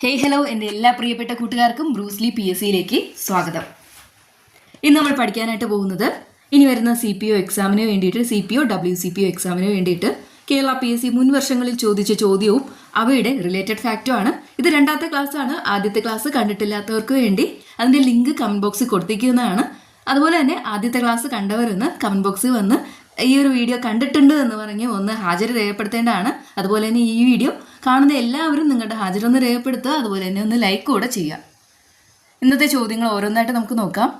Hello എൻ്റെ എല്ലാ പ്രിയപ്പെട്ട കൂട്ടുകാർക്കും ബ്രൂസ്ലി PSCയിലേക്ക് സ്വാഗതം. ഇന്ന് നമ്മൾ പഠിക്കാനായിട്ട് പോകുന്നത് ഇനി വരുന്ന CPO എക്സാമിന് വേണ്ടിയിട്ട് CPO WCPO എക്സാമിന് വേണ്ടിയിട്ട് കേരള PSC മുൻ വർഷങ്ങളിൽ ചോദിച്ച ചോദ്യവും അവയുടെ റിലേറ്റഡ് ഫാക്റ്റും ആണ്. ഇത് രണ്ടാമത്തെ ക്ലാസ് ആണ്. ആദ്യത്തെ ക്ലാസ് കണ്ടിട്ടില്ലാത്തവർക്ക് വേണ്ടി അതിൻ്റെ ലിങ്ക് കമൻറ്റ് ബോക്സിൽ കൊടുത്തിരിക്കുന്നതാണ്. അതുപോലെ തന്നെ ആദ്യത്തെ ക്ലാസ് കണ്ടവരൊന്ന് കമൻറ്റ് ബോക്സിൽ വന്ന് ഈ ഒരു വീഡിയോ കണ്ടിട്ടുണ്ട് എന്ന് പറഞ്ഞ് ഒന്ന് ഹാജർ രേഖപ്പെടുത്തേണ്ടതാണ്. അതുപോലെ തന്നെ ഈ വീഡിയോ കാണുന്ന എല്ലാവരും നിങ്ങളുടെ ഹാജരൊന്ന് രേഖപ്പെടുത്തുക. അതുപോലെ തന്നെ ഒന്ന് ലൈക്ക് കൂടെ ചെയ്യുക. ഇന്നത്തെ ചോദ്യങ്ങൾ ഓരോന്നായിട്ട് നമുക്ക് നോക്കാം.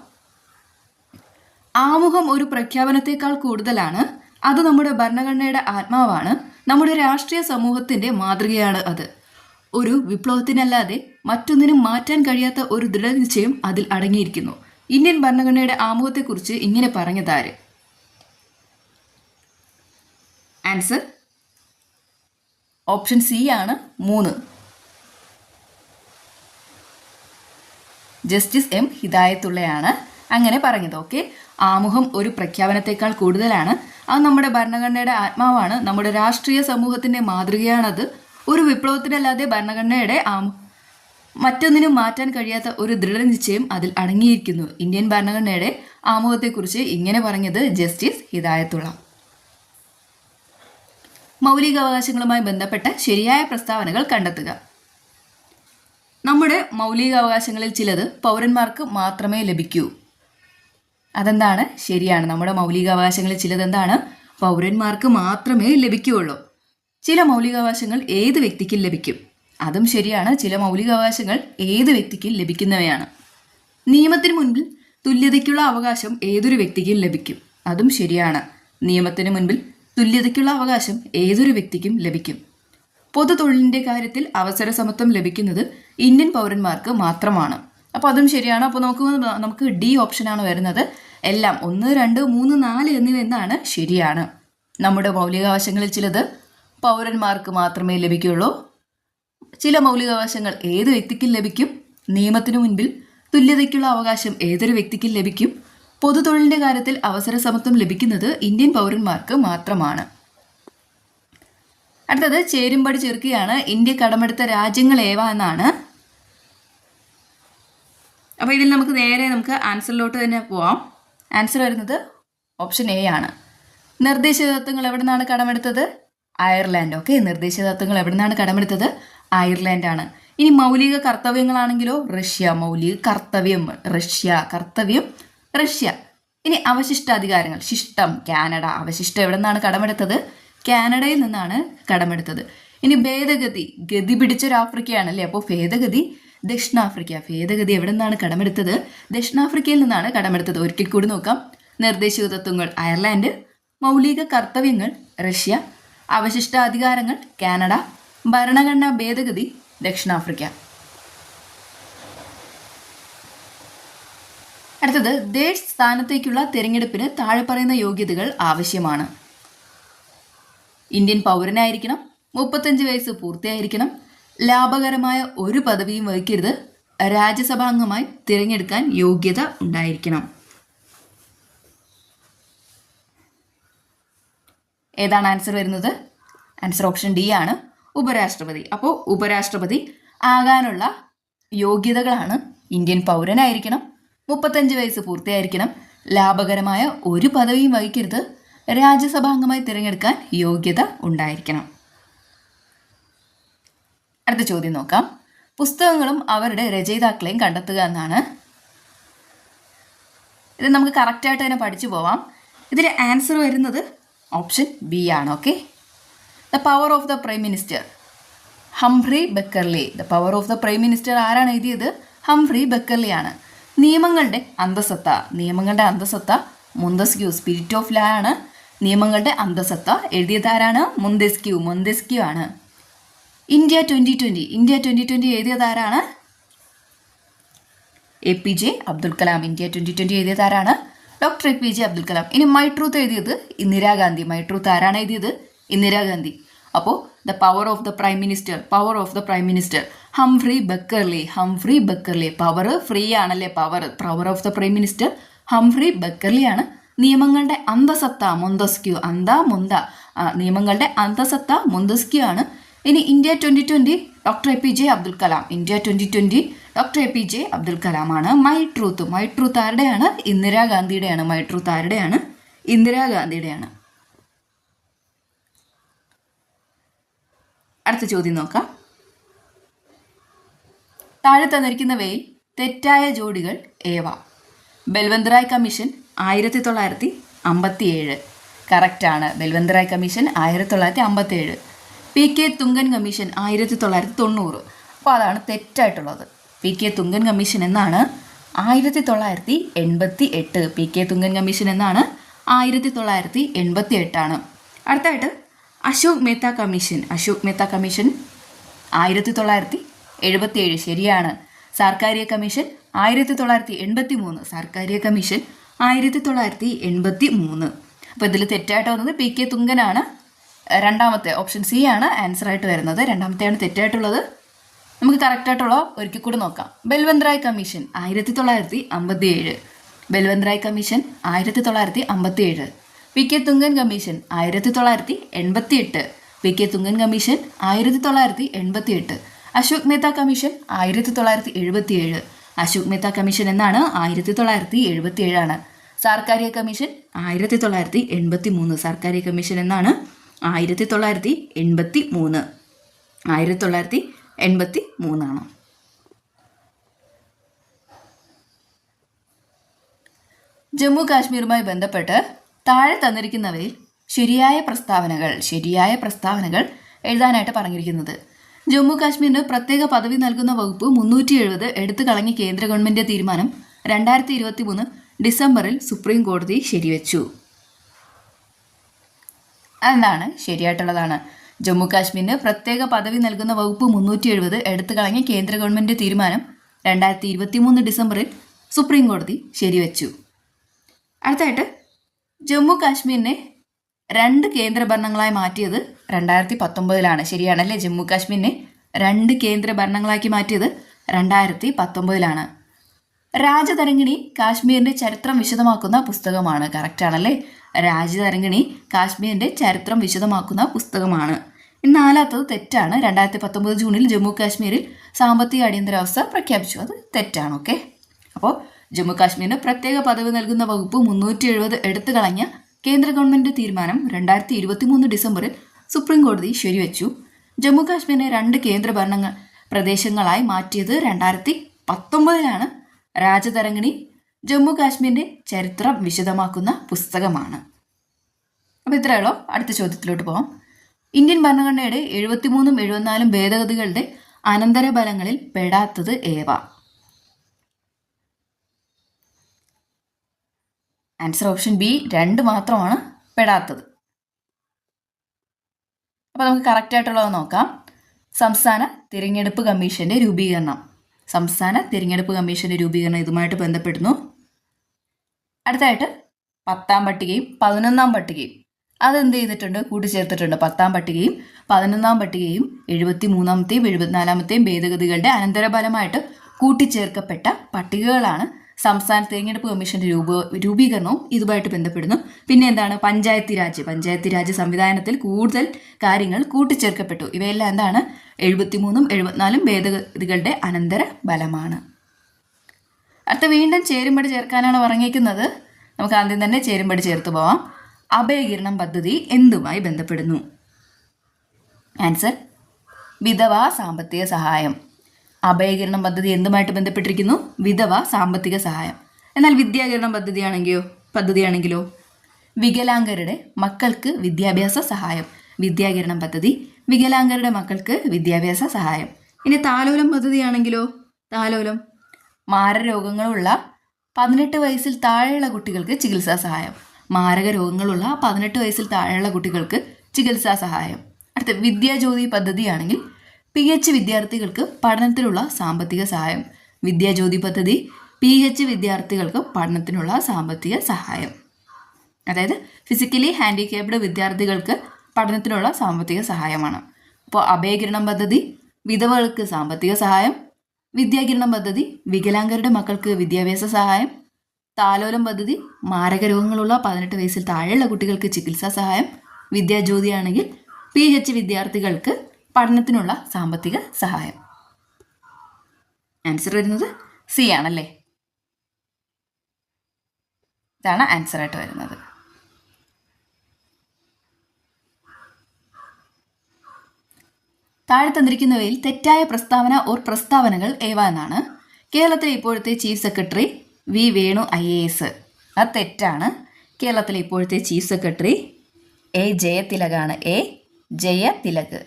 ആമുഖം ഒരു പ്രഖ്യാപനത്തെക്കാൾ കൂടുതലാണ്. അത് നമ്മുടെ ഭരണഘടനയുടെ ആത്മാവാണ്. നമ്മുടെ രാഷ്ട്രീയ സമൂഹത്തിൻ്റെ മാതൃകയാണ് അത്. ഒരു വിപ്ലവത്തിനല്ലാതെ മറ്റൊന്നിനും മാറ്റാൻ കഴിയാത്ത ഒരു ദൃഢനിശ്ചയം അതിൽ അടങ്ങിയിരിക്കുന്നു. ഇന്ത്യൻ ഭരണഘടനയുടെ ആമുഖത്തെക്കുറിച്ച് ഇങ്ങനെ പറഞ്ഞതാര്? ആൻസർ ഓപ്ഷൻ സി ആണ് 3. ജസ്റ്റിസ് M ഹിദായത്തുള്ളയാണ് അങ്ങനെ പറഞ്ഞത്. ഓക്കെ, ആമുഖം ഒരു പ്രഖ്യാപനത്തെക്കാൾ കൂടുതലാണ്. അത് നമ്മുടെ ഭരണഘടനയുടെ ആത്മാവാണ്. നമ്മുടെ രാഷ്ട്രീയ സമൂഹത്തിൻ്റെ മാതൃകയാണത്. ഒരു വിപ്ലവത്തിനല്ലാതെ ഭരണഘടനയുടെ മറ്റൊന്നിനും മാറ്റാൻ കഴിയാത്ത ഒരു ദൃഢനിശ്ചയം അതിൽ അടങ്ങിയിരിക്കുന്നു. ഇന്ത്യൻ ഭരണഘടനയുടെ ആമുഖത്തെക്കുറിച്ച് ഇങ്ങനെ പറഞ്ഞത് ജസ്റ്റിസ് ഹിദായത്തുള്ള. മൗലികാവകാശങ്ങളുമായി ബന്ധപ്പെട്ട ശരിയായ പ്രസ്താവനകൾ കണ്ടെത്തുക. നമ്മുടെ മൗലികാവകാശങ്ങളിൽ ചിലത് പൗരന്മാർക്ക് മാത്രമേ ലഭിക്കൂ. അതെന്താണ്? ശരിയാണ്. നമ്മുടെ മൗലികാവകാശങ്ങളിൽ ചിലതെന്താണ്? പൗരന്മാർക്ക് മാത്രമേ ലഭിക്കുകയുള്ളൂ. ചില മൗലികാവകാശങ്ങൾ ഏത് വ്യക്തിക്കും ലഭിക്കും. അതും ശരിയാണ്. ചില മൗലികാവകാശങ്ങൾ ഏത് വ്യക്തിക്കും ലഭിക്കുന്നവയാണ്. നിയമത്തിന് മുൻപിൽ തുല്യതയ്ക്കുള്ള അവകാശം ഏതൊരു വ്യക്തിക്കും ലഭിക്കും. അതും ശരിയാണ്. നിയമത്തിന് മുൻപിൽ തുല്യതയ്ക്കുള്ള അവകാശം ഏതൊരു വ്യക്തിക്കും ലഭിക്കും. പൊതു തൊഴിലിൻ്റെ കാര്യത്തിൽ അവസര സമത്വം ലഭിക്കുന്നത് ഇന്ത്യൻ പൗരന്മാർക്ക് മാത്രമാണ്. അപ്പോൾ അതും ശരിയാണ്. അപ്പോൾ നമുക്ക് ഡി ഓപ്ഷനാണ് വരുന്നത്. എല്ലാം 1, 2, 3, 4 എന്നിവ എന്നാണ് ശരിയാണ്. നമ്മുടെ മൗലികാവകാശങ്ങളിൽ ചിലത് പൗരന്മാർക്ക് മാത്രമേ ലഭിക്കുകയുള്ളൂ. ചില മൗലികാവകാശങ്ങൾ ഏത് വ്യക്തിക്കും ലഭിക്കും. നിയമത്തിനു മുൻപിൽ തുല്യതയ്ക്കുള്ള അവകാശം ഏതൊരു വ്യക്തിക്കും ലഭിക്കും. പൊതു തൊഴിലിൻ്റെ കാര്യത്തിൽ അവസര സമത്വം ലഭിക്കുന്നത് ഇന്ത്യൻ പൗരന്മാർക്ക് മാത്രമാണ്. അടുത്തത് ചേരുംപടി ചേർക്കുകയാണ്. ഇന്ത്യ കടമെടുത്ത രാജ്യങ്ങൾ ഏവ എന്നാണ്. അപ്പോൾ ഇതിൽ നമുക്ക് ആൻസറിലോട്ട് തന്നെ പോവാം. ആൻസർ വരുന്നത് ഓപ്ഷൻ എ ആണ്. നിർദ്ദേശതത്വങ്ങൾ എവിടെ നിന്നാണ് കടമെടുത്തത്? അയർലാൻഡ്. ഓക്കെ, നിർദ്ദേശതത്വങ്ങൾ എവിടെ നിന്നാണ് കടമെടുത്തത്? അയർലാൻഡാണ്. ഇനി മൗലിക കർത്തവ്യങ്ങളാണെങ്കിലോ റഷ്യ. മൗലിക കർത്തവ്യം റഷ്യ. ഇനി അവശിഷ്ടാധികാരങ്ങൾ, ശിഷ്ടം കാനഡ. അവശിഷ്ടം എവിടെ നിന്നാണ് കടമെടുത്തത്? കാനഡയിൽ നിന്നാണ് കടമെടുത്തത്. ഇനി ഭേദഗതി, ഗതി പിടിച്ചൊരു ആഫ്രിക്കയാണല്ലേ. അപ്പോൾ ഭേദഗതി ദക്ഷിണാഫ്രിക്ക. ഭേദഗതി എവിടെ നിന്നാണ് കടമെടുത്തത്? ദക്ഷിണാഫ്രിക്കയിൽ നിന്നാണ് കടമെടുത്തത്. ഒരിക്കൽ കൂടി നോക്കാം. നിർദ്ദേശക തത്വങ്ങൾ അയർലാൻഡ്, മൗലിക കർത്തവ്യങ്ങൾ റഷ്യ, അവശിഷ്ടാധികാരങ്ങൾ കാനഡ, ഭരണഘടനാ ഭേദഗതി ദക്ഷിണാഫ്രിക്ക. അടുത്തത് ദേശ് സ്ഥാനത്തേക്കുള്ള തിരഞ്ഞെടുപ്പിന് താഴെ പറയുന്ന യോഗ്യതകൾ ആവശ്യമാണ്. ഇന്ത്യൻ പൗരനായിരിക്കണം, 35 വയസ്സ് പൂർത്തിയായിരിക്കണം, ലാഭകരമായ ഒരു പദവിയും വഹിക്കരുത്, രാജ്യസഭാംഗമായി തിരഞ്ഞെടുക്കാൻ യോഗ്യത ഉണ്ടായിരിക്കണം. ഏതാണ് ആൻസർ വരുന്നത്? ആൻസർ ഓപ്ഷൻ ഡി ആണ്, ഉപരാഷ്ട്രപതി. അപ്പോൾ ഉപരാഷ്ട്രപതി ആകാനുള്ള യോഗ്യതകളാണ് ഇന്ത്യൻ പൗരനായിരിക്കണം, 35 വയസ്സ് പൂർത്തിയായിരിക്കണം, ലാഭകരമായ ഒരു പദവിയും വഹിക്കരുത്, രാജ്യസഭാംഗമായി തിരഞ്ഞെടുക്കാൻ യോഗ്യത ഉണ്ടായിരിക്കണം. അടുത്ത ചോദ്യം നോക്കാം. പുസ്തകങ്ങളും അവരുടെ രചയിതാക്കളെയും കണ്ടെത്തുക എന്നാണ്. ഇത് നമുക്ക് കറക്റ്റായിട്ട് തന്നെ പഠിച്ചു പോവാം. ഇതിൻ്റെ ആൻസർ വരുന്നത് ഓപ്ഷൻ ബി ആണ്. Okay, the power of the prime minister, Humphrey Berkeley. The power of the prime minister ആരാണ് എഴുതിയത്? ഹംഫ്രി ബെക്കർലി ആണ്. നിയമങ്ങളുടെ അന്തസത്ത മൊന്തസ്ക്യൂ. സ്പിരിറ്റ് ഓഫ് ലോ ആണ്. നിയമങ്ങളുടെ അന്തസത്ത എഴുതിയതാരാണ്? മൊന്തസ്ക്യൂ ആണ്. ഇന്ത്യ 2020 എഴുതിയതാരാണ്? APJ അബ്ദുൽ കലാം. ഇന്ത്യ 2020 എഴുതിയതാരാണ്? Doctor APJ Abdul Kalam. ഇനി മൈ ട്രൂത്ത് എഴുതിയത് ഇന്ദിരാഗാന്ധി. മൈ ട്രൂത്ത് ആരാണ് എഴുതിയത്? ഇന്ദിരാഗാന്ധി. അപ്പോൾ the power of the prime minister Humphrey Berkeley. Power free ആണല്ലേ. Power of the prime minister Humphrey Berkeley ആണ്. നിയമങ്ങളുടെ അന്തസത്ത മൊന്തസ്ക്യൂ. നിയമങ്ങളുടെ അന്തസത്ത മൊന്തസ്ക്യൂ ആണ്. ഇനി India 2020 doctor APJ Abdul Kalam. India 2020 doctor APJ Abdul കലാമാണ്. മൈ ട്രൂത്ത് ആരുടെയാണ്? ഇന്ദിരാഗാന്ധിയുടെയാണ്. മൈ ട്രൂത്ത് ആരുടെയാണ്? ഇന്ദിരാഗാന്ധിയുടെയാണ്. അടുത്ത ചോദ്യം നോക്കാം. താഴെ തന്നിരിക്കുന്നവയിൽ തെറ്റായ ജോഡികൾ ഏവ? ബൽവന്ത് റായ് കമ്മീഷൻ 1957 കറക്റ്റാണ്. Balwant Rai commission 1957. PK Thungon commission 1990. അപ്പോൾ അതാണ് തെറ്റായിട്ടുള്ളത്. PK തുങ്കൻ കമ്മീഷൻ എന്നാണ് 1988. PK തുങ്കൻ കമ്മീഷൻ എന്നാണ് 1988. അടുത്തായിട്ട് അശോക് മേത്ത കമ്മീഷൻ 1977. ശരിയാണ്. സാർക്കാരിയ കമ്മീഷൻ 1983. സാർക്കാരിയ കമ്മീഷൻ 1983. അപ്പോൾ ഇതിൽ തെറ്റായിട്ട് വന്നത് PK തുങ്കനാണ്. രണ്ടാമത്തെ ഓപ്ഷൻ സി ആണ് ആൻസർ ആയിട്ട് വരുന്നത്. രണ്ടാമത്തെയാണ് തെറ്റായിട്ടുള്ളത്. നമുക്ക് കറക്റ്റായിട്ടുള്ള ഒരിക്കൽ കൂടി നോക്കാം. Balwant Rai commission 1957. Balwant Rai commission 1957. PK Thungon commission 1988. PK Thungon commission 1988. Ashok Mehta commission 1977. Ashok Mehta commission എന്നാണ് 1977. സാർക്കാരിയ കമ്മീഷൻ 1983. സാർക്കാരിയ കമ്മീഷൻ എന്നാണ് 1983. 1983 ജമ്മു കാശ്മീരുമായി ബന്ധപ്പെട്ട് താഴെ തന്നിരിക്കുന്നവയിൽ ശരിയായ പ്രസ്താവനകൾ എഴുതാനായിട്ട് പറഞ്ഞിരിക്കുന്നത്. ജമ്മു കാശ്മീരിന് പ്രത്യേക പദവി നൽകുന്ന വകുപ്പ് 370 എടുത്തു കളഞ്ഞ കേന്ദ്ര ഗവൺമെന്റ് തീരുമാനം 2023 ഡിസംബറിൽ സുപ്രീം കോടതി ശരിവെച്ചു. അതെന്താണ്? ശരിയായിട്ടുള്ളതാണ്. ജമ്മു കാശ്മീരിന് പ്രത്യേക പദവി നൽകുന്ന വകുപ്പ് 370 എടുത്തു കളഞ്ഞ കേന്ദ്ര ഗവൺമെന്റ് തീരുമാനം 2023 ഡിസംബറിൽ സുപ്രീം കോടതി ശരിവെച്ചു. അടുത്തായിട്ട് ജമ്മു കാശ്മീരിനെ 2 കേന്ദ്രഭരണങ്ങളായി മാറ്റിയത് 2019. ശരിയാണല്ലേ? ജമ്മു കാശ്മീരിനെ 2 കേന്ദ്രഭരണങ്ങളാക്കി മാറ്റിയത് 2019. രാജതരംഗിണി കാശ്മീരിന്റെ ചരിത്രം വിശദമാക്കുന്ന പുസ്തകമാണ്. കറക്റ്റാണല്ലേ? രാജതരംഗിണി കാശ്മീരിന്റെ ചരിത്രം വിശദമാക്കുന്ന പുസ്തകമാണ്. നാലാമത്തത് തെറ്റാണ്. 2019 ജൂണിൽ ജമ്മു കാശ്മീരിൽ സാമ്പത്തിക അടിയന്തരാവസ്ഥ പ്രഖ്യാപിച്ചു. അത് തെറ്റാണ്. ഓക്കെ. അപ്പോൾ ജമ്മു കാശ്മീരിന് പ്രത്യേക പദവി നൽകുന്ന വകുപ്പ് 370 എടുത്തു കളഞ്ഞ കേന്ദ്ര ഗവൺമെന്റ് തീരുമാനം 2023 ഡിസംബറിൽ സുപ്രീം കോടതി ശരിവെച്ചു. ജമ്മു കാശ്മീരിനെ 2 കേന്ദ്രഭരണ പ്രദേശങ്ങളായി മാറ്റിയത് 2019. രാജതരംഗിണി ജമ്മു കാശ്മീരിന്റെ ചരിത്രം വിശദമാക്കുന്ന പുസ്തകമാണ്. അപ്പോൾ ഇത്രയുള്ളൂ. അടുത്ത ചോദ്യത്തിലോട്ട് പോകാം. ഇന്ത്യൻ ഭരണഘടനയുടെ 73 74 ഭേദഗതികളുടെ അനന്തരഫലങ്ങളിൽ പെടാത്തത് ഏവ? ആൻസർ ഓപ്ഷൻ ബി 2 മാത്രമാണ് പെടാത്തത്. അപ്പോൾ നമുക്ക് കറക്റ്റായിട്ടുള്ളത് നോക്കാം. സംസ്ഥാന തിരഞ്ഞെടുപ്പ് കമ്മീഷന്റെ രൂപീകരണം. ഇതുമായിട്ട് ബന്ധപ്പെടുന്നു. അടുത്തായിട്ട് 10ാം പട്ടികയും 11ാം പട്ടികയും അതെന്ത് ചെയ്തിട്ടുണ്ട്? കൂട്ടിച്ചേർത്തിട്ടുണ്ട്. 10ാം പട്ടികയും 11ാം പട്ടികയും 73ാമത്തെയും 74ാമത്തെയും ഭേദഗതികളുടെ അനന്തരഫലമായിട്ട് കൂട്ടിച്ചേർക്കപ്പെട്ട പട്ടികകളാണ്. സംസ്ഥാന തിരഞ്ഞെടുപ്പ് കമ്മീഷന്റെ രൂപീകരണവും ഇതുമായിട്ട് ബന്ധപ്പെടുന്നു. പിന്നെ എന്താണ്? പഞ്ചായത്തി രാജ് സംവിധാനത്തിൽ കൂടുതൽ കാര്യങ്ങൾ കൂട്ടിച്ചേർക്കപ്പെട്ടു. ഇവയെല്ലാം എന്താണ്? 73ഉം 74ഉം ഭേദഗതികളുടെ അനന്തര ഫലമാണ്. അടുത്ത വീണ്ടും ചേരുംപടി ചേർക്കാനാണ് പറഞ്ഞേക്കുന്നത്. നമുക്ക് ആദ്യം തന്നെ ചേരുംപടി ചേർത്ത് പോവാം. അഭയകിരണം പദ്ധതി എന്തുമായി ബന്ധപ്പെടുന്നു? ആൻസർ വിധവാ സാമ്പത്തിക സഹായം. അഭയകിരണം പദ്ധതി എന്തുമായിട്ട് ബന്ധപ്പെട്ടിരിക്കുന്നു? വിധവ സാമ്പത്തിക സഹായം. എന്നാൽ വിദ്യാകിരണം പദ്ധതിയാണെങ്കിലോ വികലാംഗരുടെ മക്കൾക്ക് വിദ്യാഭ്യാസ സഹായം. വിദ്യാകിരണം പദ്ധതി വികലാംഗരുടെ മക്കൾക്ക് വിദ്യാഭ്യാസ സഹായം. ഇനി താലോലം പദ്ധതിയാണെങ്കിലോ താലോലം മാരരോഗങ്ങളുള്ള 18 വയസ്സിൽ താഴെയുള്ള കുട്ടികൾക്ക് ചികിത്സാ സഹായം. മാരക രോഗങ്ങളുള്ള 18 വയസ്സിൽ താഴെയുള്ള കുട്ടികൾക്ക് ചികിത്സാ സഹായം. അടുത്ത വിദ്യാജ്യോതി പദ്ധതിയാണെങ്കിൽ PH വിദ്യാർത്ഥികൾക്ക് പഠനത്തിനുള്ള സാമ്പത്തിക സഹായം. വിദ്യാജ്യോതി പദ്ധതി PH വിദ്യാർത്ഥികൾക്ക് പഠനത്തിനുള്ള സാമ്പത്തിക സഹായം. അതായത് ഫിസിക്കലി ഹാൻഡിക്യാപ്ഡ് വിദ്യാർത്ഥികൾക്ക് പഠനത്തിനുള്ള സാമ്പത്തിക സഹായമാണ്. അപ്പോൾ അഭയകിരണം പദ്ധതി വിധവകൾക്ക് സാമ്പത്തിക സഹായം, വിദ്യാകിരണം പദ്ധതി വികലാംഗരുടെ മക്കൾക്ക് വിദ്യാഭ്യാസ സഹായം, താലോലം പദ്ധതി മാരക രോഗങ്ങളുള്ള 18 വയസ്സിൽ താഴെയുള്ള കുട്ടികൾക്ക് ചികിത്സാ സഹായം, വിദ്യാജ്യോതി ആണെങ്കിൽ PH വിദ്യാർത്ഥികൾക്ക് പഠനത്തിനുള്ള സാമ്പത്തിക സഹായം. ആൻസർ വരുന്നത് സി ആണല്ലേ. ഇതാണ് ആൻസർ ആയിട്ട് വരുന്നത്. താഴെ തന്നിരിക്കുന്നവയിൽ തെറ്റായ പ്രസ്താവന ഓർ പ്രസ്താവനകൾ ഏവ എന്നാണ്. കേരളത്തിലെ ഇപ്പോഴത്തെ chief secretary V Venu IAS. അത് തെറ്റാണ്. കേരളത്തിലെ ഇപ്പോഴത്തെ ചീഫ് സെക്രട്ടറി എ ജയതിലകാണ്. എ ജയതിലക്.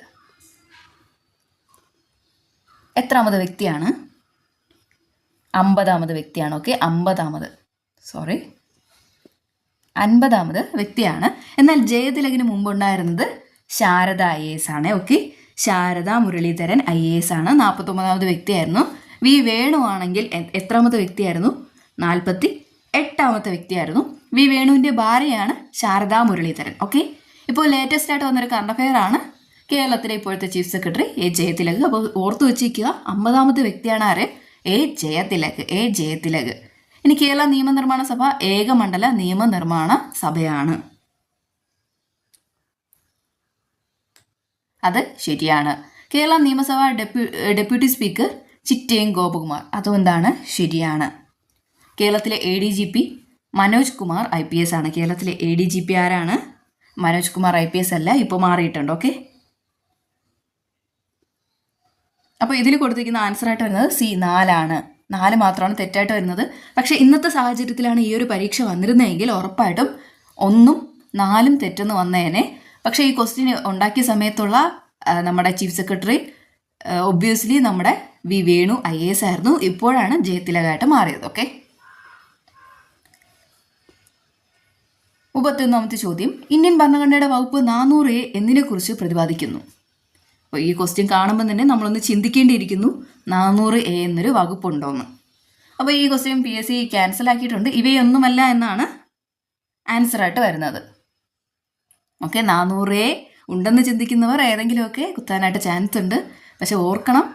എത്രാമത് വ്യക്തിയാണ്? 50ാമത് വ്യക്തിയാണ്. ഓക്കെ, 50ാമത് വ്യക്തിയാണ്. എന്നാൽ ജയതിലകിന് മുമ്പുണ്ടായിരുന്നത് ശാരദ IAS ആണ്. ഓക്കെ, ശാരദ മുരളീധരൻ IAS ആണ്. 49ാമത് വ്യക്തിയായിരുന്നു. വി വേണു ആണെങ്കിൽ എത്രാമത്തെ വ്യക്തിയായിരുന്നു? 48ാമത്തെ വ്യക്തിയായിരുന്നു. വി വേണുവിൻ്റെ ഭാര്യയാണ് ശാരദ മുരളീധരൻ. ഓക്കെ, ഇപ്പോൾ ലേറ്റസ്റ്റ് ആയിട്ട് വന്നൊരു കറണ്ട് അഫെയർ ആണ് കേരളത്തിലെ ഇപ്പോഴത്തെ ചീഫ് സെക്രട്ടറി എ ജയതിലക്. അപ്പോൾ ഓർത്തു വെച്ചിരിക്കുക, 50ാമത്തെ വ്യക്തിയാണ് ആര്? എ ജയതിലക്. ഇനി കേരള നിയമനിർമ്മാണ സഭ ഏകമണ്ഡല നിയമനിർമ്മാണ സഭയാണ്. അത് ശരിയാണ്. കേരള നിയമസഭ ഡെപ്യൂട്ടി സ്പീക്കർ ചിറ്റയം ഗോപകുമാർ. അതും എന്താണ്? ശരിയാണ്. കേരളത്തിലെ ADGP മനോജ് കുമാർ IPS ആണ്. കേരളത്തിലെ ADGP ആരാണ്? മനോജ് കുമാർ IPS അല്ല, ഇപ്പോൾ മാറിയിട്ടുണ്ട്. ഓക്കെ, അപ്പോൾ ഇതിൽ കൊടുത്തിരിക്കുന്ന ആൻസറായിട്ട് വരുന്നത് സി 4 ആണ്. 4 മാത്രമാണ് തെറ്റായിട്ട് വരുന്നത്. പക്ഷേ ഇന്നത്തെ സാഹചര്യത്തിലാണ് ഈ ഒരു പരീക്ഷ വന്നിരുന്നതെങ്കിൽ ഉറപ്പായിട്ടും 1ഉം 4ഉം തെറ്റെന്ന് വന്നേനെ. പക്ഷേ ഈ ക്വസ്റ്റ്യൻ ഉണ്ടാക്കിയ സമയത്തുള്ള നമ്മുടെ ചീഫ് സെക്രട്ടറി ഒബ്വിയസ്ലി നമ്മുടെ വി വേണു IAS ആയിരുന്നു. ഇപ്പോഴാണ് ജയതിലകായിട്ട് മാറിയത്. ഓക്കെ, 31ാമത്തെ ചോദ്യം, ഇന്ത്യൻ ഭരണഘടനയുടെ വകുപ്പ് 400A എന്നതിനെക്കുറിച്ച് പ്രതിപാദിക്കുന്നു. അപ്പോൾ ഈ ക്വസ്റ്റ്യൻ കാണുമ്പോൾ തന്നെ നമ്മളൊന്ന് ചിന്തിക്കേണ്ടിയിരിക്കുന്നു, 400A എന്നൊരു വകുപ്പുണ്ടോയെന്ന്. അപ്പോൾ ഈ ക്വസ്റ്റ്യൻ PSC ക്യാൻസൽ ആക്കിയിട്ടുണ്ട്. ഇവയൊന്നുമല്ല എന്നാണ് ആൻസറായിട്ട് വരുന്നത്. ഓക്കെ, 400A ഉണ്ടെന്ന് ചിന്തിക്കുന്നവർ ഏതെങ്കിലുമൊക്കെ കുത്താനായിട്ട് ചാൻസ് ഉണ്ട്. പക്ഷെ ഓർക്കണം,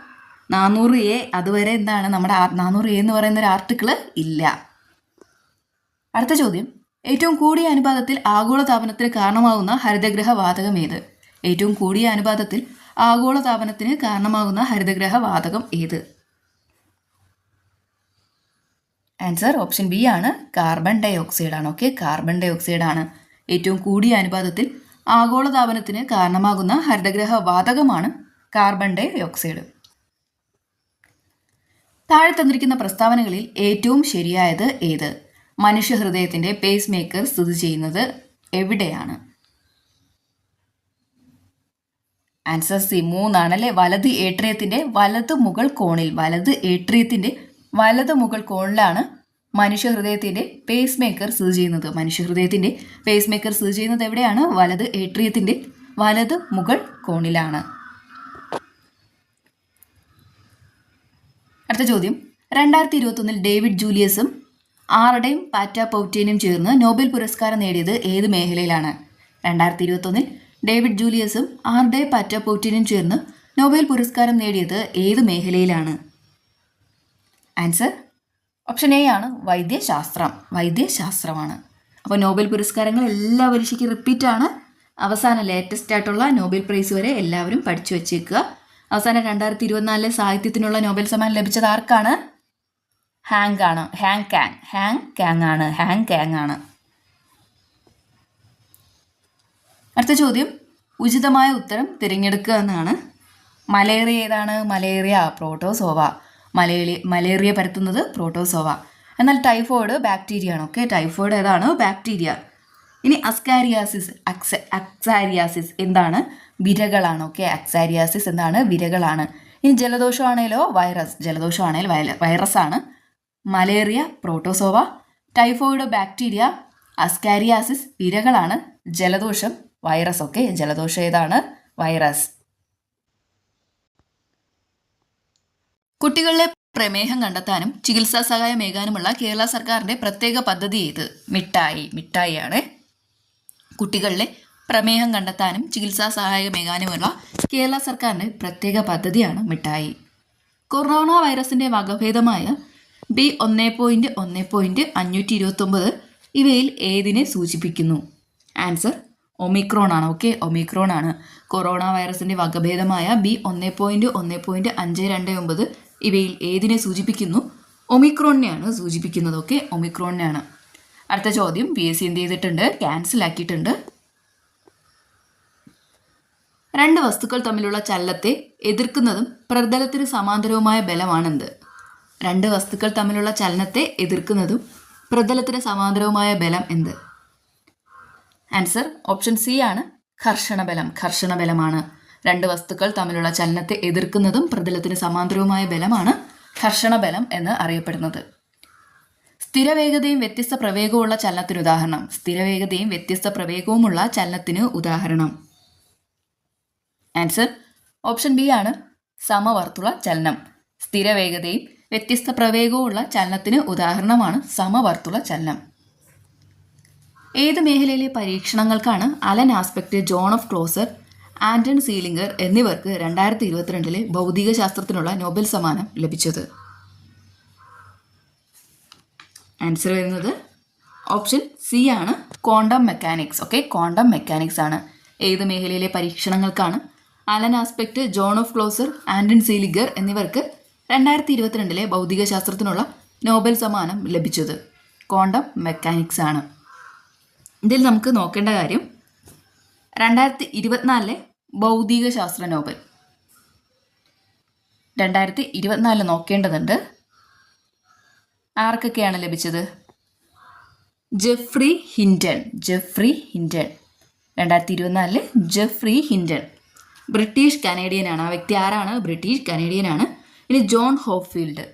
400A അതുവരെ എന്താണ്, നമ്മുടെ 400A എന്ന് പറയുന്ന ഒരു ആർട്ടിക്കിൾ ഇല്ല. അടുത്ത ചോദ്യം, ഏറ്റവും കൂടിയ അനുപാതത്തിൽ ആഗോളതാപനത്തിന് കാരണമാകുന്ന ഹരിതഗ്രഹ വാതകം ഏത്? ഏറ്റവും കൂടിയ അനുപാതത്തിൽ ആഗോളതാപനത്തിന് കാരണമാകുന്ന ഹരിതഗ്രഹ വാതകം ഏത്? ആൻസർ ഓപ്ഷൻ ബി ആണ്, കാർബൺ ഡൈ ഓക്സൈഡ് ആണ്. ഓക്കെ, കാർബൺ ഡൈ ഓക്സൈഡ് ആണ് ഏറ്റവും കൂടിയ അനുപാതത്തിൽ ആഗോളതാപനത്തിന് കാരണമാകുന്ന ഹരിതഗ്രഹ വാതകമാണ് കാർബൺ ഡൈ ഓക്സൈഡ്. താഴെ തന്നിരിക്കുന്ന പ്രസ്താവനകളിൽ ഏറ്റവും ശരിയായത് ഏത്? മനുഷ്യഹൃദയത്തിൻ്റെ പേസ് മേക്കർ സ്ഥിതി ചെയ്യുന്നത് എവിടെയാണ്? ആൻസർ സി 3 ആണല്ലേ. വലത് ഏട്രിയത്തിൻ്റെ വലത് മുകൾ കോണിൽ, വലത് മുകൾ കോണിലാണ് മനുഷ്യഹൃദയത്തിൻ്റെ പേസ് മേക്കർ സ്ഥിതി ചെയ്യുന്നത്. മനുഷ്യഹൃദയത്തിൻ്റെ പേസ് മേക്കർ സ്ഥിതി ചെയ്യുന്നത് എവിടെയാണ്? വലത് ഏട്രിയത്തിൻ്റെ വലത് മുകൾ കോണിലാണ്. അടുത്ത ചോദ്യം, 2021 ഡേവിഡ് ജൂലിയസും ആർഡേയും പാറ്റ പൗറ്റേനും ചേർന്ന് നോബൽ പുരസ്കാരം നേടിയത് ഏത് മേഖലയിലാണ്? 2021 ഡേവിഡ് ജൂലിയസും ആർഡേ പാറ്റ പൗറ്റേനും ചേർന്ന് നോബൽ പുരസ്കാരം നേടിയത് ഏത് മേഖലയിലാണ്? ആൻസർ ഓപ്ഷൻ എ ആണ്, വൈദ്യശാസ്ത്രമാണ്. അപ്പോൾ നോബൽ പുരസ്കാരങ്ങൾ എല്ലാ പരീക്ഷയ്ക്ക് റിപ്പീറ്റാണ്. അവസാന ലേറ്റസ്റ്റ് ആയിട്ടുള്ള നോബൽ പ്രൈസ് വരെ എല്ലാവരും പഠിച്ചു വച്ചേക്കുക. അവസാനം 2024 സാഹിത്യത്തിനുള്ള നോബൽ സമ്മാനം ലഭിച്ചത് ആർക്കാണ്? ഹാങ് കാങ് ആണ്. അടുത്ത ചോദ്യം, ഉചിതമായ ഉത്തരം തിരഞ്ഞെടുക്കുക എന്നാണ്. മലേറിയ ഏതാണ്? Malaria protozoa. മലേറിയ പരത്തുന്നത് പ്രോട്ടോസോവ. എന്നാൽ ടൈഫോയിഡ് ബാക്ടീരിയ ആണ്. ഓക്കെ, ടൈഫോയിഡ് ഏതാണ്? ബാക്ടീരിയ. ഇനി അക്സാരിയാസിസ് എന്താണ്? വിരകളാണ്. ഓക്കെ, അക്സാരിയാസിസ് എന്താണ്? വിരകളാണ്. ഇനി ജലദോഷമാണേലോ വൈറസ് ആണ്. Malaria protozoa, typhoid bacteria, ascariasis വിരകളാണ്, ജലദോഷം വൈറസ്. ഓക്കെ, ജലദോഷം ഏതാണ്? വൈറസ്. കുട്ടികളിലെ പ്രമേഹം കണ്ടെത്താനും ചികിത്സാ സഹായമേകാനുമുള്ള കേരള സർക്കാരിൻ്റെ പ്രത്യേക പദ്ധതി ഏത്? മിഠായിയാണ്. കുട്ടികളിലെ പ്രമേഹം കണ്ടെത്താനും ചികിത്സാ സഹായമേകാനുമുള്ള കേരള സർക്കാരിൻ്റെ പ്രത്യേക പദ്ധതിയാണ് മിഠായി. കൊറോണ വൈറസിൻ്റെ വകഭേദമായ B1.1.529 ഇവയിൽ ഏതിനെ സൂചിപ്പിക്കുന്നു? ആൻസർ ഒമിക്രോൺ ആണ്. ഓക്കെ, ഒമിക്രോൺ ആണ്. കൊറോണ വൈറസിന്റെ വകഭേദമായ B1.1.529 ഇവയിൽ ഏതിനെ സൂചിപ്പിക്കുന്നു? ഒമിക്രോണിനെയാണ് സൂചിപ്പിക്കുന്നത്. ഓക്കെ, ഒമിക്രോണിനെയാണ്. അടുത്ത ചോദ്യം PSC എന്ത് ചെയ്തിട്ടുണ്ട്? ക്യാൻസൽ ആക്കിയിട്ടുണ്ട്. രണ്ട് വസ്തുക്കൾ തമ്മിലുള്ള ചലനത്തെ എതിർക്കുന്നതും പ്രതലത്തിന് സമാന്തരവുമായ ബലമാണെന്ത്? രണ്ട് വസ്തുക്കൾ തമ്മിലുള്ള ചലനത്തെ എതിർക്കുന്നതും പ്രതലത്തിന് സമാന്തരവുമായ ബലം എന്ത്? ആൻസർ ഓപ്ഷൻ സി ആണ്, ഘർഷണബലം. ഘർഷണബലമാണ്. രണ്ട് വസ്തുക്കൾ തമ്മിലുള്ള ചലനത്തെ എതിർക്കുന്നതും പ്രതലത്തിന് സമാന്തരവുമായ ബലമാണ് ഘർഷണബലം എന്ന് അറിയപ്പെടുന്നത്. സ്ഥിരവേഗതയും വ്യത്യസ്ത പ്രവേഗവുമുള്ള ചലനത്തിന് ഉദാഹരണം. സ്ഥിരവേഗതയും വ്യത്യസ്ത പ്രവേഗവുമുള്ള ചലനത്തിന് ഉദാഹരണം. ആൻസർ ഓപ്ഷൻ ബി ആണ്, സമവർത്തുള ചലനം. സ്ഥിരവേഗതയും വ്യത്യസ്ത പ്രവേഗവുമുള്ള ചലനത്തിന് ഉദാഹരണമാണ് സമവർത്തുള ചലനം. ഏത് മേഖലയിലെ പരീക്ഷണങ്ങൾക്കാണ് Alain Aspect, John of Clauser, Anton Zeilinger എന്നിവർക്ക് 2022 ഭൗതിക ശാസ്ത്രത്തിനുള്ള നോബൽ സമ്മാനം ലഭിച്ചത്? ആൻസർ വരുന്നത് ഓപ്ഷൻ സി ആണ്, quantum mechanics. Okay, quantum mechanics ആണ്. ഏത് മേഖലയിലെ പരീക്ഷണങ്ങൾക്കാണ് Alain Aspect, John of Clauser, Anton Zeilinger എന്നിവർക്ക് 2022 ഭൗതിക ശാസ്ത്രത്തിനുള്ള നോബൽ സമ്മാനം ലഭിച്ചത്? ക്വാണ്ടം മെക്കാനിക്സ് ആണ്. ഇതിൽ നമുക്ക് നോക്കേണ്ട കാര്യം 2024 ഭൗതിക ശാസ്ത്ര നോബൽ 2024 നോക്കേണ്ടതുണ്ട്. ആർക്കൊക്കെയാണ് ലഭിച്ചത്? Geoffrey Hinton. 2024 Geoffrey Hinton British കനേഡിയനാണ്. ആ വ്യക്തി ആരാണ്? ബ്രിട്ടീഷ് കനേഡിയനാണ്. ഇനി ജോൺ ഹോപ്ഫീൽഡ്.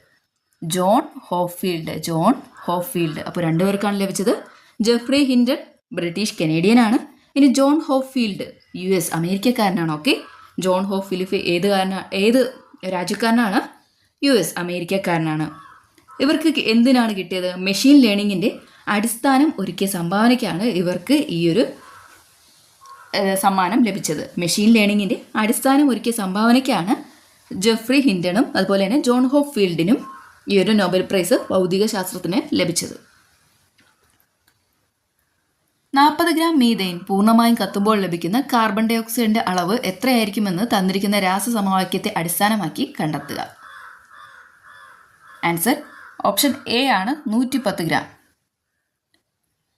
അപ്പോൾ രണ്ടുപേർക്കാണ് ലഭിച്ചത്. ജെഫ്രി ഹിൻറ്റൺ ബ്രിട്ടീഷ് കനേഡിയനാണ്. ഇനി ജോൺ ഹോപ്ഫീൽഡ് US അമേരിക്കക്കാരനാണ്. ഓക്കെ, ജോൺ ഹോപ്ഫീൽഡ് ഏത് രാജ്യക്കാരനാണ്? US അമേരിക്കക്കാരനാണ്. ഇവർക്ക് എന്തിനാണ് കിട്ടിയത്? മെഷീൻ ലേണിങ്ങിൻ്റെ അടിസ്ഥാനം ഒരുക്കിയ സംഭാവനയ്ക്കാണ് ഇവർക്ക് ഈ ഒരു സമ്മാനം ലഭിച്ചത്. മെഷീൻ ലേണിങ്ങിൻ്റെ അടിസ്ഥാനം ഒരുക്കിയ സംഭാവനയ്ക്കാണ് ജെഫ്രി ഹിൻറ്റണും അതുപോലെ തന്നെ ജോൺ ഹോപ്ഫീൽഡിനും ഈ ഒരു നോബൽ പ്രൈസ് ഭൗതിക ശാസ്ത്രത്തിന് ലഭിച്ചത്. 40 ഗ്രാം മീഥെയ്ൻ പൂർണ്ണമായും കത്തുമ്പോൾ ലഭിക്കുന്ന കാർബൺ ഡൈ ഓക്സൈഡിന്റെ അളവ് എത്രയായിരിക്കുമെന്ന് തന്നിരിക്കുന്ന രാസസമവാക്യത്തെ അടിസ്ഥാനമാക്കി കണ്ടെത്തുക? ആൻസർ ഓപ്ഷൻ എ ആണ്, 110 ഗ്രാം.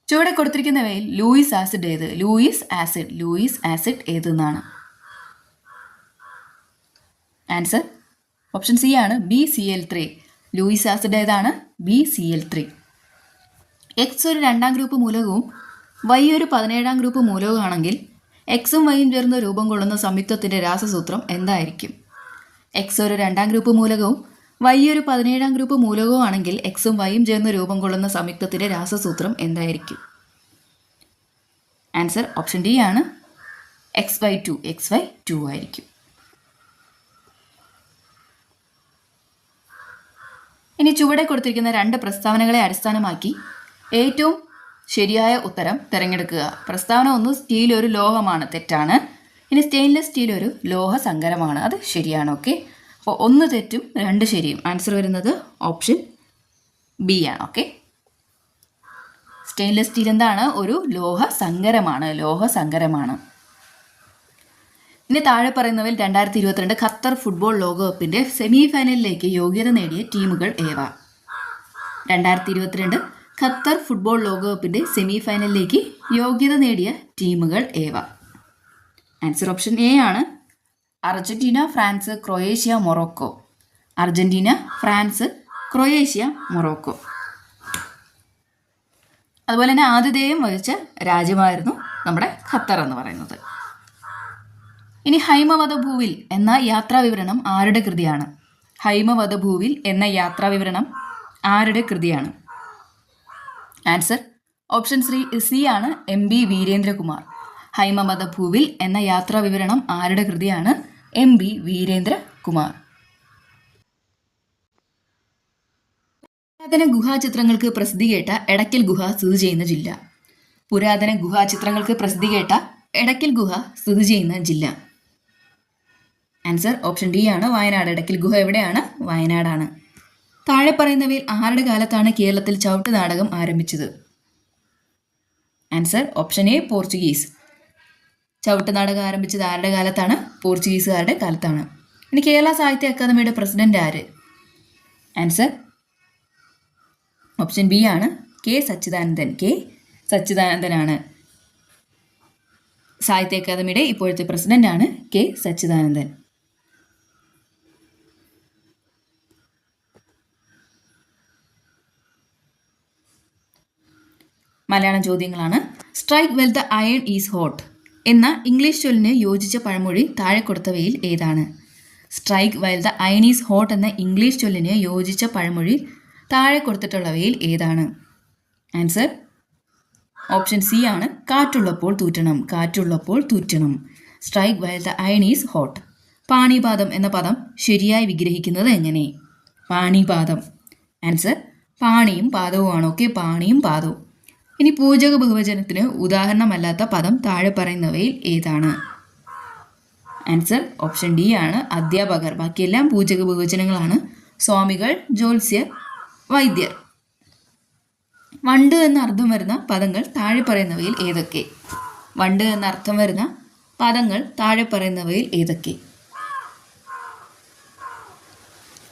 ചുവടെ കൊടുത്തിരിക്കുന്നവയിൽ ലൂയിസ് ആസിഡ് ഏത്? ലൂയിസ് ആസിഡ് ഏതെന്നാണ്? ആൻസർ ഓപ്ഷൻ സി ആണ്, BCl3. ലൂയിസ് ആസിഡ് ഏതാണ്? BCl3. X ഒരു 2ാം ഗ്രൂപ്പ് മൂലകവും Y ഒരു 17ാം ഗ്രൂപ്പ് മൂലകമാണെങ്കിൽ എക്സും വൈയും ചേർന്ന് രൂപം കൊള്ളുന്ന സംയുക്തത്തിൻ്റെ രാസസൂത്രം എന്തായിരിക്കും? X ഒരു 2ാം ഗ്രൂപ്പ് മൂലകവും Y ഒരു 17ാം ഗ്രൂപ്പ് മൂലകവും ആണെങ്കിൽ എക്സും വൈയും ചേർന്ന് രൂപം കൊള്ളുന്ന സംയുക്തത്തിൻ്റെ രാസസൂത്രം എന്തായിരിക്കും? ആൻസർ ഓപ്ഷൻ ഡി ആണ്, XY2 ആയിരിക്കും. ഇനി ചുവടെ കൊടുത്തിരിക്കുന്ന 2 പ്രസ്താവനകളെ അടിസ്ഥാനമാക്കി ഏറ്റവും ശരിയായ ഉത്തരം തിരഞ്ഞെടുക്കുക. പ്രസ്താവന 1, സ്റ്റീൽ ഒരു ലോഹമാണ്, തെറ്റാണ്. ഇനി സ്റ്റെയിൻലെസ് സ്റ്റീൽ ഒരു ലോഹ സങ്കരമാണ്, അത് ശരിയാണ്. ഓക്കെ, അപ്പോൾ 1 തെറ്റും 2 ശരിയും. ആൻസർ വരുന്നത് ഓപ്ഷൻ ബി ആണ്. ഓക്കെ, സ്റ്റെയിൻലെസ് സ്റ്റീൽ എന്താണ്? ഒരു ലോഹ സങ്കരമാണ്. ഇനി താഴെ പറയുന്നവയിൽ 2022 ഖത്തർ ഫുട്ബോൾ ലോകകപ്പിന്റെ സെമി ഫൈനലിലേക്ക് യോഗ്യത നേടിയ ടീമുകൾ ഏവ? 2022 ഖത്തർ ഫുട്ബോൾ ലോകകപ്പിന്റെ സെമി ഫൈനലിലേക്ക് യോഗ്യത നേടിയ ടീമുകൾ ഏവ? ആൻസർ ഓപ്ഷൻ എ ആണ്, അർജന്റീന, ഫ്രാൻസ്, ക്രൊയേഷ്യ, മൊറോക്കോ. അതുപോലെ തന്നെ ആതിഥേയം വഹിച്ച രാജ്യമായിരുന്നു നമ്മുടെ ഖത്തർ എന്ന് പറയുന്നത്. ഇനി ഹൈമവധഭൂവിൽ എന്ന യാത്രാവിവരണം ആരുടെ കൃതിയാണ്? ആൻസർ ഓപ്ഷൻ സി ആണ്, MB വീരേന്ദ്രകുമാർ. ഹൈമവധഭൂവിൽ എന്ന യാത്രാവിവരണം ആരുടെ കൃതിയാണ്? MB വീരേന്ദ്രകുമാർ. പുരാതന ഗുഹാചിത്രങ്ങൾക്ക് പ്രസിദ്ധി കേട്ട എടക്കൽ ഗുഹ സ്ഥിതി ചെയ്യുന്ന ജില്ല? ആൻസർ ഓപ്ഷൻ ഡി ആണ്, വയനാട്. എടക്കൽ ഗുഹ എവിടെയാണ്? വയനാടാണ്. താഴെ പറയുന്നവയിൽ ആരുടെ കാലത്താണ് കേരളത്തിൽ ചവിട്ട് നാടകം ആരംഭിച്ചത്? Answer option A, Portuguese. ചവിട്ട് നാടകം ആരംഭിച്ചത് ആരുടെ കാലത്താണ്? പോർച്ചുഗീസുകാരുടെ കാലത്താണ്. ഇനി കേരള സാഹിത്യ അക്കാദമിയുടെ പ്രസിഡന്റ് ആര്? ആൻസർ ഓപ്ഷൻ ബി ആണ് കെ സച്ചിദാനന്ദൻ. കെ സച്ചിദാനന്ദനാണ് സാഹിത്യ അക്കാദമിയുടെ ഇപ്പോഴത്തെ പ്രസിഡന്റ് ആണ് കെ സച്ചിദാനന്ദൻ. മലയാളം ചോദ്യങ്ങളാണ്. Strike well the iron is hot എന്ന ഇംഗ്ലീഷ് ചൊല്ലിന് യോജിച്ച പഴമൊഴി താഴെ കൊടുത്തവയിൽ ഏതാണ്? Strike well the iron is hot എന്ന ഇംഗ്ലീഷ് ചൊല്ലിന് യോജിച്ച പഴമൊഴി താഴെ കൊടുത്തിട്ടുള്ളവയിൽ ഏതാണ്? ആൻസർ ഓപ്ഷൻ സി ആണ് കാറ്റുള്ളപ്പോൾ തൂറ്റണം. കാറ്റുള്ളപ്പോൾ തൂറ്റണം. Strike well the iron is hot. പാണിപാദം എന്ന പദം ശരിയായി വിഗ്രഹിക്കുന്നത് എങ്ങനെ? പാണിപാദം. ആൻസർ പാണിയും പാദവുമാണ്. ഓക്കെ, പാണിയും പാദവും. ഇനി പൂജക ബഹുവചനത്തിന് ഉദാഹരണമല്ലാത്ത പദം താഴെ പറയുന്നവയിൽ ഏതാണ്? ആൻസർ ഓപ്ഷൻ ഡി ആണ് അധ്യാപകർ. ബാക്കിയെല്ലാം പൂജക ബഹുവചനങ്ങളാണ്. സ്വാമികൾ, ജ്യോത്സ്യർ, വൈദ്യർ. വണ്ട് എന്ന അർത്ഥം വരുന്ന പദങ്ങൾ താഴെ പറയുന്നവയിൽ ഏതൊക്കെ? വണ്ട് എന്ന അർത്ഥം വരുന്ന പദങ്ങൾ താഴെ പറയുന്നവയിൽ ഏതൊക്കെ?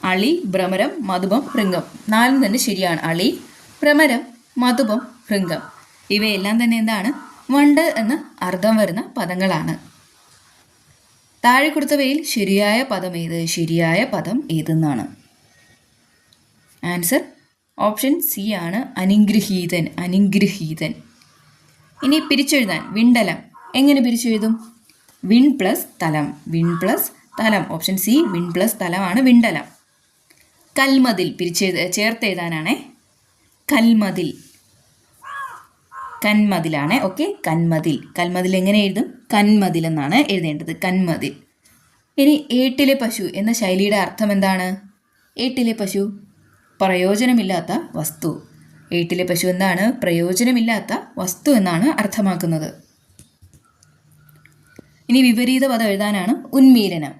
അളി, ഭ്രമരം, മധുപം, ഭൃംഗം. നാലും തന്നെ ശരിയാണ്. അളി, ഭ്രമരം, മധുപം, ഭൃംഗം ഇവയെല്ലാം തന്നെ എന്താണ്? വണ്ട് എന്ന അർത്ഥം വരുന്ന പദങ്ങളാണ്. താഴെ കൊടുത്തവയിൽ ശരിയായ പദം ഏത്? ശരിയായ പദം ഏതെന്നാണ്? ആൻസർ ഓപ്ഷൻ സി ആണ് അനുഗ്രഹീതൻ. അനുഗ്രഹീതൻ. ഇനി പിരിച്ചെഴുതാൻ വിണ്ടലം എങ്ങനെ പിരിച്ചെഴുതും? വിൺ പ്ലസ് തലം. വിൺ പ്ലസ് തലം. ഓപ്ഷൻ സി വിൺ പ്ലസ് തലമാണ് വിണ്ടലം. കൽമതിൽ ചേർത്ത് എഴുതാനാണേ. കൽമതിൽ. കന്മതിലാണ്. ഓക്കെ, കന്മതിൽ. കൽമതിൽ എങ്ങനെ എഴുതും? കന്മതിൽ എന്നാണ് എഴുതേണ്ടത്. കന്മതിൽ. ഇനി ഏട്ടിലെ പശു എന്ന ശൈലിയുടെ അർത്ഥം എന്താണ്? ഏട്ടിലെ പശു പ്രയോജനമില്ലാത്ത വസ്തു. ഏട്ടിലെ പശു എന്താണ്? പ്രയോജനമില്ലാത്ത വസ്തു എന്നാണ് അർത്ഥമാക്കുന്നത്. ഇനി വിപരീത പദം എഴുതാനാണ് ഉന്മീലനം.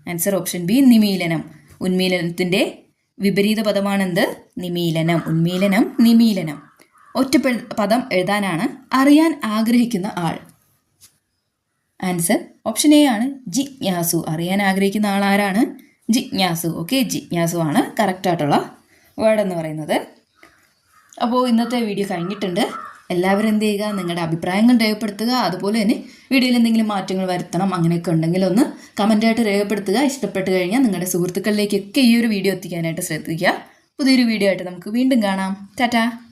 ആൻസർ ഓപ്ഷൻ ബി നിമീലനം. ഉന്മീലനത്തിൻ്റെ വിപരീത പദമാണെന്ത്? നിമീലനം. ഉന്മീലനം, നിമീലനം. ഒറ്റ പദം എഴുതാനാണ് അറിയാൻ ആഗ്രഹിക്കുന്ന ആൾ. ആൻസർ ഓപ്ഷൻ എ ആണ് ജിജ്ഞാസു. അറിയാൻ ആഗ്രഹിക്കുന്ന ആൾ ആരാണ്? ജിജ്ഞാസു. ഓക്കെ, ജിജ്ഞാസു ആണ് കറക്റ്റായിട്ടുള്ള വേർഡ് എന്ന് പറയുന്നത്. അപ്പോൾ ഇന്നത്തെ വീഡിയോ കഴിഞ്ഞിട്ടുണ്ട്. എല്ലാവരും എന്ത് ചെയ്യുക? നിങ്ങളുടെ അഭിപ്രായങ്ങൾ രേഖപ്പെടുത്തുക. അതുപോലെ തന്നെ വീഡിയോയിൽ എന്തെങ്കിലും മാറ്റങ്ങൾ വരുത്തണം അങ്ങനെയൊക്കെ ഉണ്ടെങ്കിൽ ഒന്ന് കമൻറ്റായിട്ട് രേഖപ്പെടുത്തുക. ഇഷ്ടപ്പെട്ട് കഴിഞ്ഞാൽ നിങ്ങളുടെ സുഹൃത്തുക്കളിലേക്കൊക്കെ ഈ ഒരു വീഡിയോ എത്തിക്കാനായിട്ട് ശ്രദ്ധിക്കുക. പുതിയൊരു വീഡിയോ ആയിട്ട് നമുക്ക് വീണ്ടും കാണാം. ടാറ്റാ.